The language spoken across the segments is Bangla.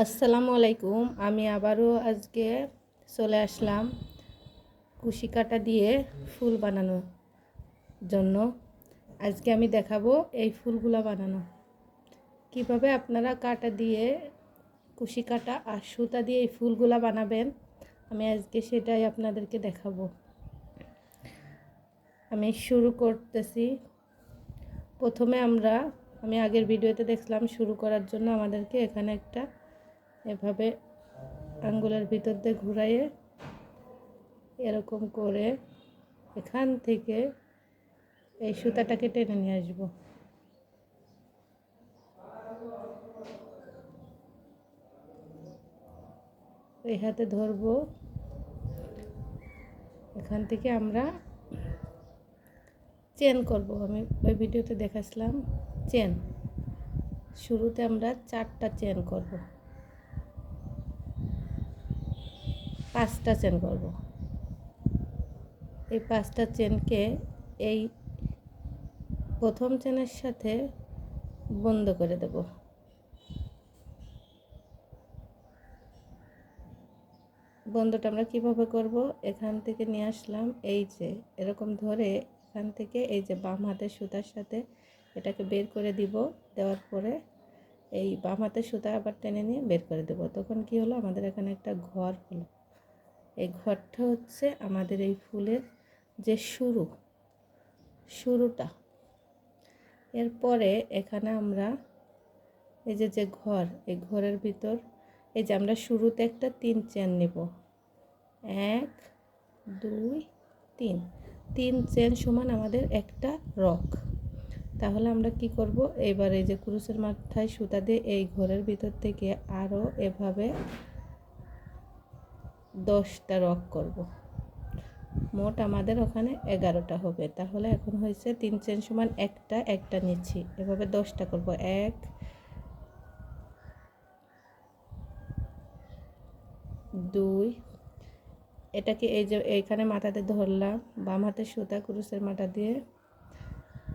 আসসালামু আলাইকুম। আমি আবারও আজকে চলে আসলাম কুশি কাটা দিয়ে ফুল বানানোর জন্য। আজকে আমি দেখাবো এই ফুলগুলা বানানো কিভাবে আপনারা কাটা দিয়ে কুশি কাটা আর সুতা দিয়ে এই ফুলগুলা বানাবেন। আমি আজকে সেটাই আপনাদেরকে দেখাবো। আমি শুরু করতেছি। প্রথমে আমি আগের ভিডিওতে দেখলাম শুরু করার জন্য আমাদেরকে এখানে একটা এভাবে আঙ্গুলের ভিতর দিয়ে ঘুরাইয়ে এরকম করে এখান থেকে এই সুতাটাকে টেনে নিয়ে আসবো। এই হাতে ধরবো, এখান থেকে আমরা চেন করব। আমি ওই ভিডিওতে দেখাচ্ছিলাম চেন। শুরুতে আমরা 4টা চেন করব, 5টা চেন করব। এই 5টা চেনকে এই প্রথম চেনের সাথে বন্ধ করে দেব। বন্ধটা আমরা কিভাবে করব? এখান থেকে নিয়ে আসলাম, এই যে এরকম ধরে এখান থেকে এই যে বাম হাতের সুতার সাথে এটাকে বের করে দিব। দেওয়ার পরে এই বাম হাতের সুতা আবার টেনে নিয়ে বের করে দেব। তখন কি হলো, আমাদের এখানে একটা ঘর হলো। এই ঘরটা হচ্ছে আমাদের এই ফুলের যে শুরুটা। এরপরে এখানে আমরা এই যে ঘর, এই ঘরের ভিতর এই যে আমরা শুরুতে একটা 3 চেন নেব। 1 2 3 চেন সমান আমাদের একটা রক। তাহলে আমরা কি করব, এবার এই যে ক্রুশের মাথায় সুতা দিয়ে এই ঘরের ভিতর থেকে আরও এভাবে 10টা রক করব। মোট আমাদের ওখানে 11টা হবে। তাহলে এখন হয়েছে 3 চেন সমান একটা নিচ্ছি, এভাবে 10টা করব। 1 2, এটাকে এই যে এইখানে মাথাতে ধরলাম, বাম হাতের সুতা ক্রুশের মাথা দিয়ে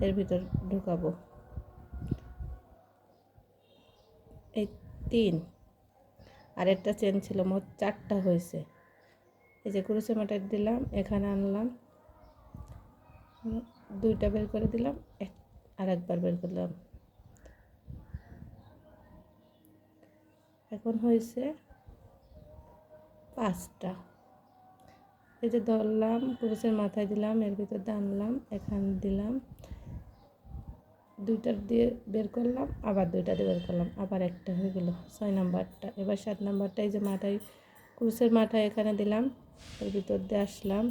এর ভিতর ঢুকাবো। এই 3, আর একটা চেন ছিল, মোট 4টা হয়েছে। এই যে ক্রুশের মাথা দিলাম, এখানে আনলাম, 2টা বের করে দিলাম, আর একবার বের করলাম। এখন হয়েছে 5টা। এই যে ধরলাম, ক্রুশের মাথায় দিলাম, এর ভিতর আনলাম, এখানে দিলাম, 2টা দিয়ে বের করলাম, আবার 2টা দিয়ে বের করলাম, আবার একটা হয়ে গেল 6 নাম্বারটা। এবার 7 নাম্বারটা এই যে মাথায় ক্রুশের মাথায় এখানে দিলাম, এর ভিতর দিয়ে আসলাম,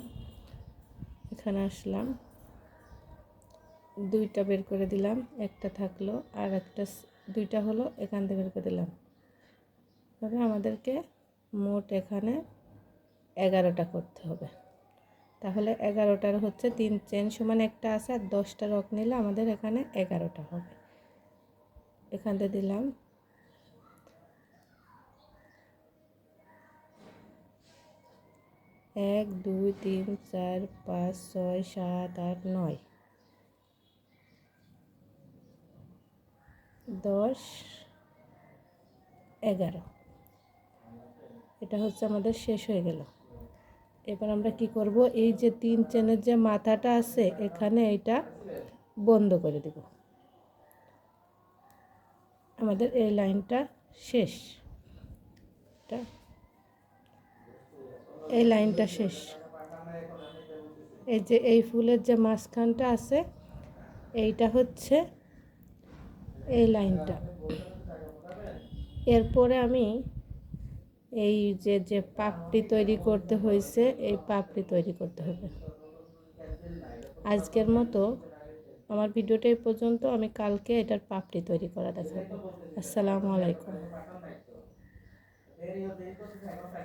এখানে আসলাম, 2টা বের করে দিলাম, একটা থাকলো, আর একটা 2টা হলো, এখান থেকে বের করে দিলাম। তবে আমাদেরকে মোট এখানে 11টা করতে হবে। তাহলে 11টার হচ্ছে 3 চেন সমান একটা আছে, আর 10টা রক নিলে আমাদের এখানে 11টা হবে। এখান থেকে দিলাম, 1 2 3 4 5 6 7 8 9 10 11। এটা হচ্ছে আমাদের শেষ হয়ে গেল। এবার আমরা কি করব, এই যে 3 চেনের যে মাথাটা আছে এখানে এটা বন্ধ করে দেব। আমাদের এই লাইনটা শেষ। এই লাইনটা শেষ। এই যে এই ফুলের যে মাঝখানটা আছে এইটা হচ্ছে এই লাইনটা। এরপরে আমি এই যে পাপড়ি তৈরি করতে হয়েছে, এই পাপড়ি তৈরি করতে হবে। আজকের মতো আমার ভিডিওটা এই পর্যন্ত। আমি কালকে এটার পাপড়ি তৈরি করা দেখাবো। আসসালামু আলাইকুম।